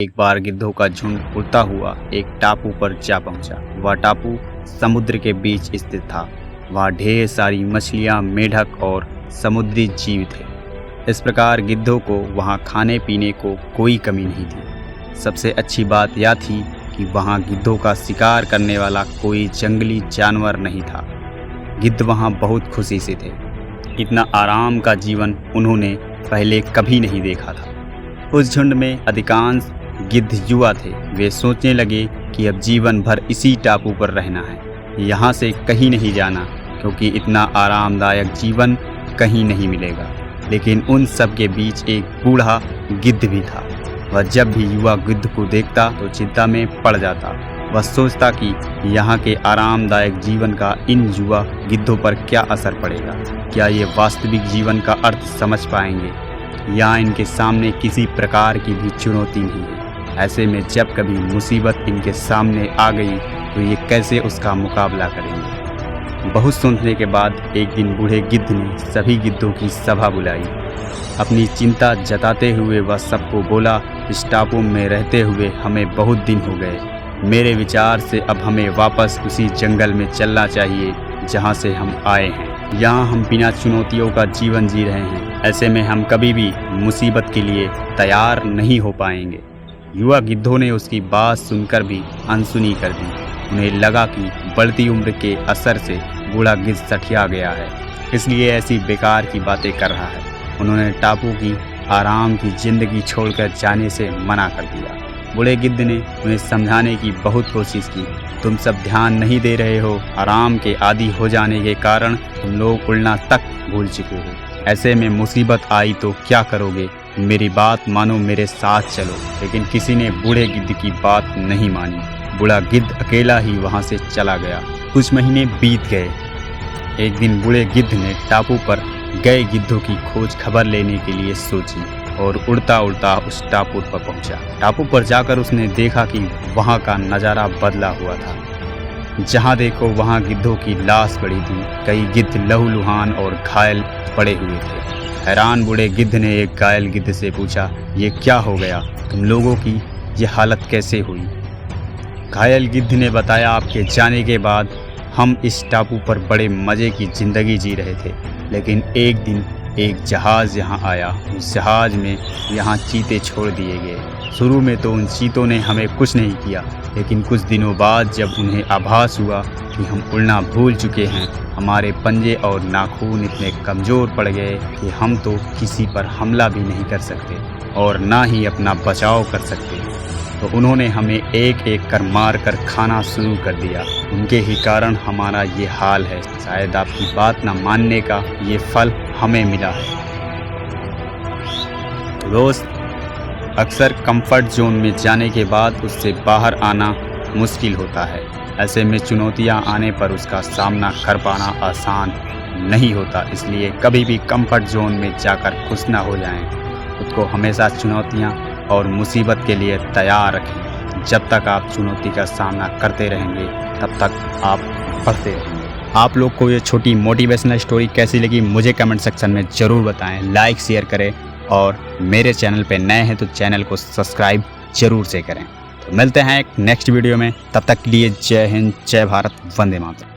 एक बार गिद्धों का झुंड उड़ता हुआ एक टापू पर जा पहुंचा। वह टापू समुद्र के बीच स्थित था। वहाँ ढेर सारी मछलियाँ, मेढक और समुद्री जीव थे। इस प्रकार गिद्धों को वहाँ खाने पीने को कोई कमी नहीं थी। सबसे अच्छी बात यह थी कि वहाँ गिद्धों का शिकार करने वाला कोई जंगली जानवर नहीं था। गिद्ध वहाँ बहुत खुशी से थे। इतना आराम का जीवन उन्होंने पहले कभी नहीं देखा था। उस झुंड में अधिकांश गिद्ध युवा थे। वे सोचने लगे कि अब जीवन भर इसी टापू पर रहना है, यहाँ से कहीं नहीं जाना, क्योंकि इतना आरामदायक जीवन कहीं नहीं मिलेगा। लेकिन उन सब के बीच एक बूढ़ा गिद्ध भी था। वह जब भी युवा गिद्ध को देखता तो चिंता में पड़ जाता। वह सोचता कि यहाँ के आरामदायक जीवन का इन युवा गिद्धों पर क्या असर पड़ेगा। क्या ये वास्तविक जीवन का अर्थ समझ पाएंगे, या इनके सामने किसी प्रकार की भी चुनौती नहीं है। ऐसे में जब कभी मुसीबत इनके सामने आ गई तो ये कैसे उसका मुकाबला करेंगे। बहुत सोचने के बाद एक दिन बूढ़े गिद्ध ने सभी गिद्धों की सभा बुलाई। अपनी चिंता जताते हुए वह सबको बोला, इस टापू में रहते हुए हमें बहुत दिन हो गए। मेरे विचार से अब हमें वापस उसी जंगल में चलना चाहिए जहाँ से हम आए हैं। यहाँ हम बिना चुनौतियों का जीवन जी रहे हैं। ऐसे में हम कभी भी मुसीबत के लिए तैयार नहीं हो पाएंगे। युवा गिद्धों ने उसकी बात सुनकर भी अनसुनी कर दी। उन्हें लगा कि बढ़ती उम्र के असर से बूढ़ा गिद्ध सठिया गया है, इसलिए ऐसी बेकार की बातें कर रहा है। उन्होंने टापू की आराम की जिंदगी छोड़कर जाने से मना कर दिया। बूढ़े गिद्ध ने उन्हें समझाने की बहुत कोशिश की। तुम सब ध्यान नहीं दे रहे हो। आराम के आदी हो जाने के कारण तुम लोग उड़ना तक भूल चुके हो। ऐसे में मुसीबत आई तो क्या करोगे? मेरी बात मानो, मेरे साथ चलो। लेकिन किसी ने बूढ़े गिद्ध की बात नहीं मानी। बूढ़ा गिद्ध अकेला ही वहाँ से चला गया। कुछ महीने बीत गए। एक दिन बूढ़े गिद्ध ने टापू पर गए गिद्धों की खोज खबर लेने के लिए सोची और उड़ता उड़ता उस टापू पर पहुंचा। टापू पर जाकर उसने देखा कि वहां का नज़ारा बदला हुआ था। जहां देखो वहां गिद्धों की लाश पड़ी थी। कई गिद्ध लहूलुहान और घायल पड़े हुए थे। हैरान बूढ़े गिद्ध ने एक घायल गिद्ध से पूछा, ये क्या हो गया? तुम लोगों की ये हालत कैसे हुई? घायल गिद्ध ने बताया, आपके जाने के बाद हम इस टापू पर बड़े मज़े की ज़िंदगी जी रहे थे। लेकिन एक दिन एक जहाज़ यहाँ आया। उस जहाज़ में यहाँ चीते छोड़ दिए गए। शुरू में तो उन चीतों ने हमें कुछ नहीं किया, लेकिन कुछ दिनों बाद जब उन्हें आभास हुआ कि हम उड़ना भूल चुके हैं, हमारे पंजे और नाखून इतने कमज़ोर पड़ गए कि हम तो किसी पर हमला भी नहीं कर सकते और ना ही अपना बचाव कर सकते। तो उन्होंने हमें एक एक कर मार कर खाना शुरू कर दिया। उनके ही कारण हमारा ये हाल है। शायद आपकी बात न मानने का ये फल हमें मिला है। दोस्त, अक्सर कंफर्ट जोन में जाने के बाद उससे बाहर आना मुश्किल होता है। ऐसे में चुनौतियां आने पर उसका सामना कर पाना आसान नहीं होता। इसलिए कभी भी कंफर्ट जोन में जाकर खुश न हो जाएं। खुद को हमेशा चुनौतियां और मुसीबत के लिए तैयार रखें। जब तक आप चुनौती का सामना करते रहेंगे तब तक आप बढ़ते रहेंगे। आप लोग को ये छोटी मोटिवेशनल स्टोरी कैसी लगी मुझे कमेंट सेक्शन में ज़रूर बताएं। लाइक शेयर करें और मेरे चैनल पे नए हैं तो चैनल को सब्सक्राइब जरूर से करें। तो मिलते हैं एक नेक्स्ट वीडियो में। तब तक के लिए जय हिंद, जय भारत, वंदे मातरम।